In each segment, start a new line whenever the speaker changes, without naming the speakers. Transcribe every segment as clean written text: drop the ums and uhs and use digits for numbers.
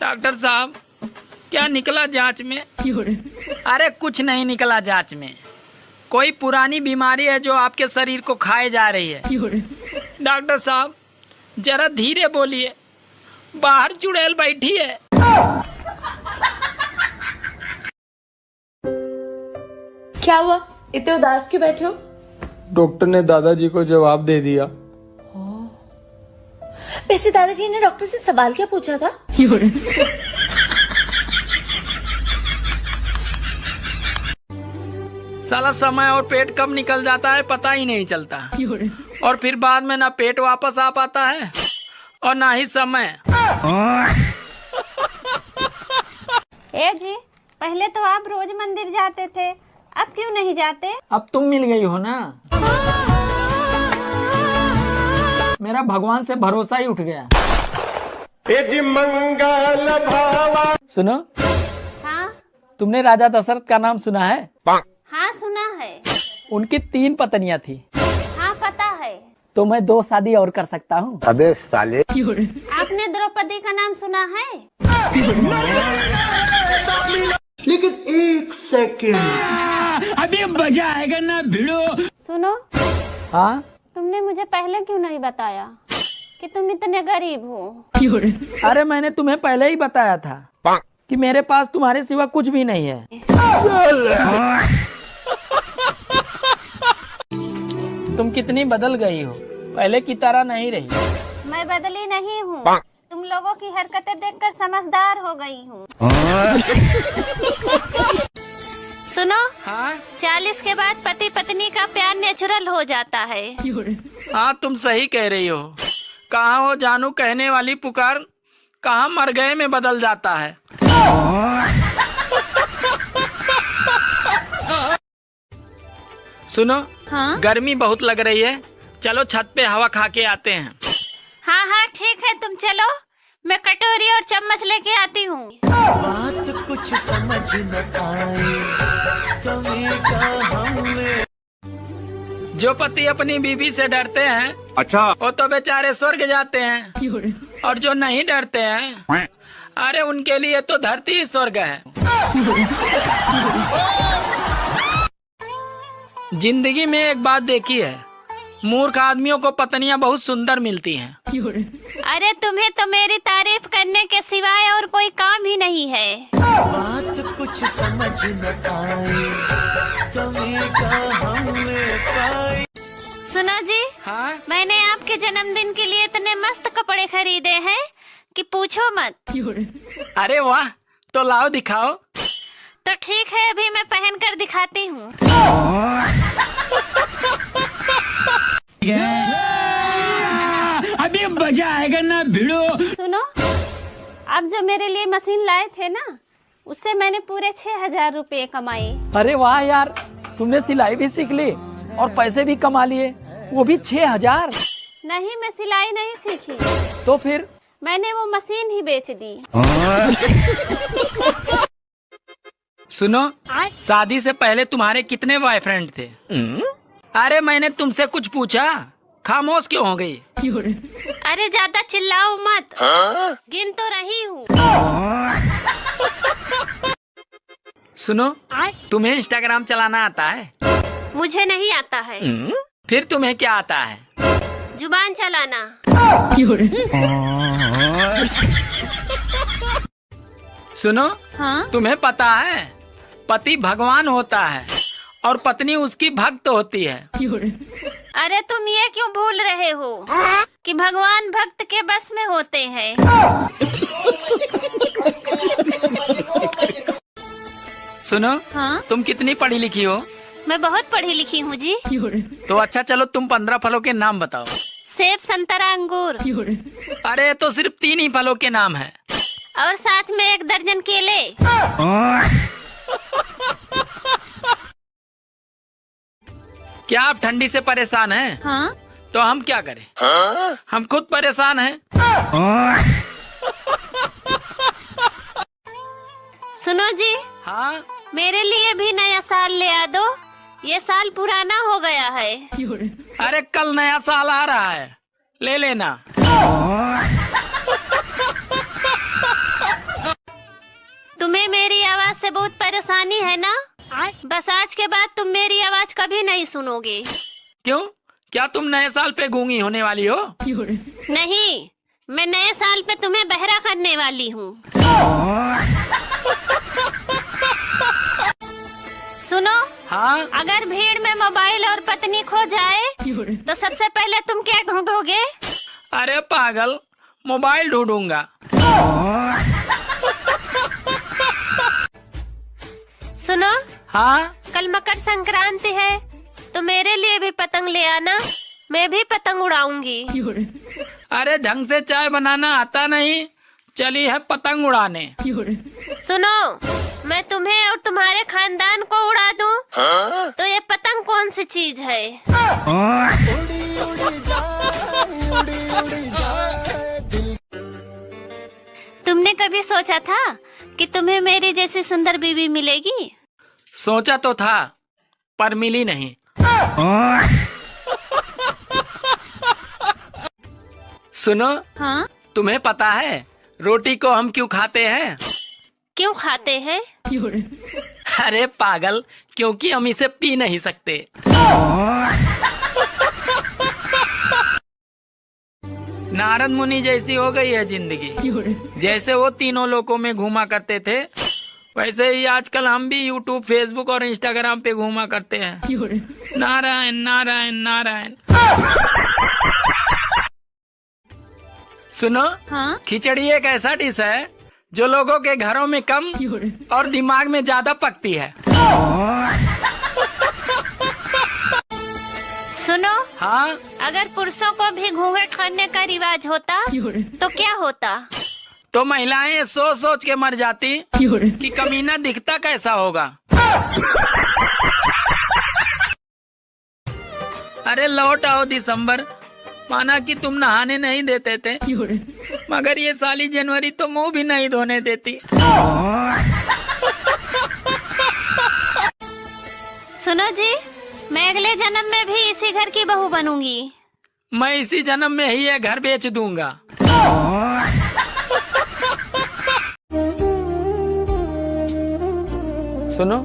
Doctor साहब, क्या निकला जांच में? अरे कुछ नहीं निकला जांच में। कोई पुरानी बीमारी है जो आपके शरीर को खाए जा रही है। डॉक्टर साहब, जरा धीरे बोलिए, बाहर चुड़ैल बैठी है।
क्या हुआ, इतने उदास क्यों बैठे हो?
डॉक्टर ने दादाजी को जवाब दे दिया।
वैसे दादाजी ने डॉक्टर से सवाल क्या पूछा था?
साला समय और पेट कब निकल जाता है पता ही नहीं चलता, और फिर बाद में ना पेट वापस आ पाता है और ना ही समय।
ए जी, पहले तो आप रोज मंदिर जाते थे, अब क्यों नहीं जाते?
अब तुम मिल गई हो ना, मेरा भगवान से भरोसा ही उठ गया। सुनो,
हाँ
तुमने राजा दशरथ का नाम सुना है?
हाँ सुना है।
उनकी 3 पत्नियां थी।
हाँ पता है।
तो मैं 2 शादी और कर सकता हूँ।
अबे साले।
आपने द्रौपदी का नाम सुना है?
लेकिन 1 सेकंड,
अभी मजा आएगा ना भिड़ो।
सुनो,
हाँ,
तुमने मुझे पहले क्यों नहीं बताया कि तुम इतने गरीब हो?
अरे मैंने तुम्हें पहले ही बताया था कि मेरे पास तुम्हारे सिवा कुछ भी नहीं है। तुम कितनी बदल गई हो, पहले की तरह नहीं रही।
मैं बदली नहीं हूँ, तुम लोगों की हरकतें देखकर समझदार हो गई हूँ। सुनो,
हाँ
40 के बाद पति पत्नी का प्यार नेचुरल हो जाता है।
हाँ, तुम सही कह रही हो। कहाँ हो जानू कहने वाली पुकार, कहाँ मर गए में बदल जाता है। सुनो,
हाँ
गर्मी बहुत लग रही है, चलो छत पे हवा खा के आते हैं।
हाँ हाँ ठीक है, तुम चलो, मैं कटोरी और चम्मच लेके आती हूँ।
बात कुछ समझ न आए, कभी का हमने।
जो पति अपनी बीवी से डरते हैं,
अच्छा,
वो तो बेचारे स्वर्ग जाते हैं, और जो नहीं डरते हैं, अरे उनके लिए तो धरती ही स्वर्ग है। जिंदगी में एक बात देखी है, मूर्ख आदमियों को पत्नियां बहुत सुंदर मिलती हैं।
अरे तुम्हें तो मेरी तारीफ करने के सिवाय और कोई काम ही नहीं है।
बात कुछ समझ न आए, कभी का हमने पाई।
सुनो जी,
हाँ,
मैंने आपके जन्मदिन के लिए इतने मस्त कपड़े खरीदे हैं कि पूछो मत।
अरे वाह, तो लाओ दिखाओ।
तो ठीक है, अभी मैं पहन कर दिखाती हूँ।
अभी मजा आएगा ना भिड़ो।
सुनो, आप जो मेरे लिए मशीन लाए थे ना, उससे मैंने पूरे 6000 रुपए कमाए।
अरे वाह यार, तुमने सिलाई भी सीख ली और पैसे भी कमा लिए, वो भी 6000।
नहीं, मैं सिलाई नहीं सीखी,
तो फिर?
मैंने वो मशीन ही बेच दी।
सुनो, शादी से पहले तुम्हारे कितने बॉयफ्रेंड थे? अरे मैंने तुमसे कुछ पूछा, खामोश क्यों हो गई?
अरे ज्यादा चिल्लाओ मत, गिन तो रही हूँ।
सुनो, तुम्हें इंस्टाग्राम चलाना आता है?
मुझे नहीं आता है।
फिर तुम्हें क्या आता है?
जुबान चलाना।
सुनो,
हाँ?
तुम्हें पता है पति भगवान होता है और पत्नी उसकी भक्त होती है।
अरे तुम ये क्यों भूल रहे हो कि भगवान भक्त के बस में होते हैं।
सुनो,
हाँ?
तुम कितनी पढ़ी लिखी हो?
मैं बहुत पढ़ी लिखी हूँ जी।
तो अच्छा चलो, तुम 15 फलों के नाम बताओ।
सेब, संतरा, अंगूर।
अरे तो सिर्फ 3 ही फलों के नाम है।
और साथ में 1 दर्जन केले।
क्या आप ठंडी से परेशान हैं?
हाँ?
तो हम क्या करें? हम खुद परेशान हैं।
सुनो जी,
हाँ,
मेरे लिए भी नया साल ले आ दो, ये साल पुराना हो गया है।
अरे कल नया साल आ रहा है, ले लेना।
आज के बाद तुम मेरी आवाज कभी नहीं सुनोगे।
क्यों? क्या तुम नए साल पे गूंगी होने वाली हो?
नहीं, मैं नए साल पे तुम्हें बहरा करने वाली हूँ। सुनो,
हाँ?
अगर भीड़ में मोबाइल और पत्नी खो जाए तो सबसे पहले तुम क्या ढूंढोगे?
अरे पागल, मोबाइल ढूंढूंगा।
सुनो,
हाँ?
कल मकर संक्रांति है तो मेरे लिए भी पतंग ले आना, मैं भी पतंग उड़ाऊंगी।
अरे ढंग से चाय बनाना आता नहीं, चली है पतंग उड़ाने।
सुनो, मैं तुम्हें और तुम्हारे खानदान को उड़ा दूं तो ये पतंग कौन सी चीज है? तुमने कभी सोचा था कि तुम्हें मेरी जैसी सुंदर बीवी मिलेगी?
सोचा तो था, पर मिली नहीं। सुनो,
हाँ?
तुम्हें पता है रोटी को हम क्यों खाते हैं?
क्यों खाते हैं?
अरे पागल, क्योंकि हम इसे पी नहीं सकते। नारद मुनि जैसी हो गई है जिंदगी। जैसे वो तीनों लोकों में घूमा करते थे, वैसे ही आजकल हम भी यूट्यूब, फेसबुक और इंस्टाग्राम पे घूमा करते हैं। नारायण नारायण नारायण। सुनो,
हाँ?
खिचड़ी एक ऐसा डिश है जो लोगों के घरों में कम और दिमाग में ज्यादा पकती है।
सुनो,
हाँ?
अगर पुरुषों को भी घूंघट करने का रिवाज होता तो क्या होता?
तो महिलाएं सोच सोच के मर जाती कि कमीना दिखता कैसा होगा। अरे लौट आओ दिसंबर, माना कि तुम नहाने नहीं देते थे, मगर ये साली जनवरी तो मुंह भी नहीं धोने देती।
सुनो जी, मैं अगले जन्म में भी इसी घर की बहू बनूंगी।
मैं इसी जन्म में ही ये घर बेच दूंगा। सुनो,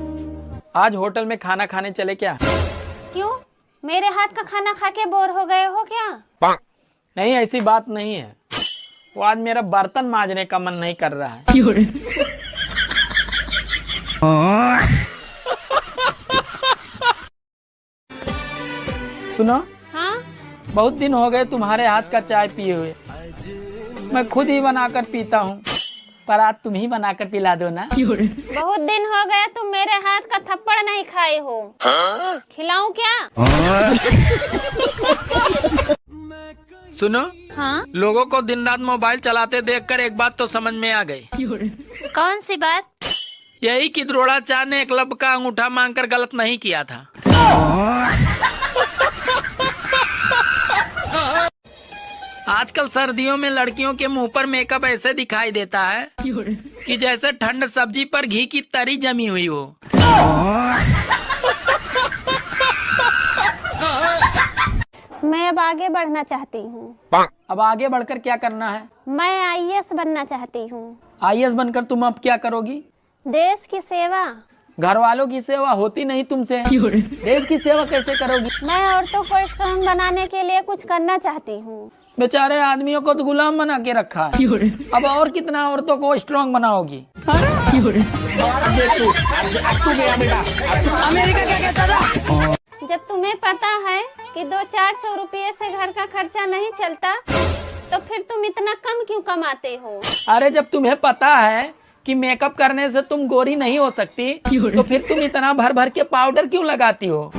आज होटल में खाना खाने चले क्या?
क्यों? मेरे हाथ का खाना खा के बोर हो गए हो क्या?
नहीं, ऐसी बात नहीं है। वो आज मेरा बर्तन मांजने का मन नहीं कर रहा है। सुनो,
हाँ?
बहुत दिन हो गए तुम्हारे हाथ का चाय पिए हुए। मैं खुद ही बनाकर पीता हूँ, पर आज तुम ही बनाकर पिला दो ना।
बहुत दिन हो गए तुम मेरे हाथ का थप्पड़ नहीं खाए हो। खिलाऊं क्या?
सुनो,
हाँ?
लोगों को दिन रात मोबाइल चलाते देखकर एक बात तो समझ में आ गई।
कौन सी बात?
यही कि द्रोणाचार्य ने एकलव्य का अंगूठा मांगकर गलत नहीं किया था। आजकल सर्दियों में लड़कियों के मुंह पर मेकअप ऐसे दिखाई देता है कि जैसे ठंड सब्जी पर घी की तरी जमी हुई हो।
मैं अब आगे बढ़ना चाहती हूँ।
अब आगे बढ़कर क्या करना है?
मैं IAS बनना चाहती हूँ।
IAS बनकर तुम अब क्या करोगी?
देश की सेवा।
घर वालों की सेवा होती नहीं तुमसे, देश की सेवा कैसे करोगी?
मैं औरतों को स्ट्रांग बनाने के लिए कुछ करना चाहती हूँ।
बेचारे आदमियों को तो गुलाम बना के रखा है, अब और कितना औरतों को स्ट्रांग बनाओगी? अमेरिका क्या कहता था?
जब तुम्हें पता है कि 200-400 रुपये से घर का खर्चा नहीं चलता तो फिर तुम इतना कम क्यों कमाते हो?
अरे जब तुम्हें पता है कि मेकअप करने से तुम गोरी नहीं हो सकती, तो फिर तुम इतना भर भर के पाउडर क्यों लगाती हो?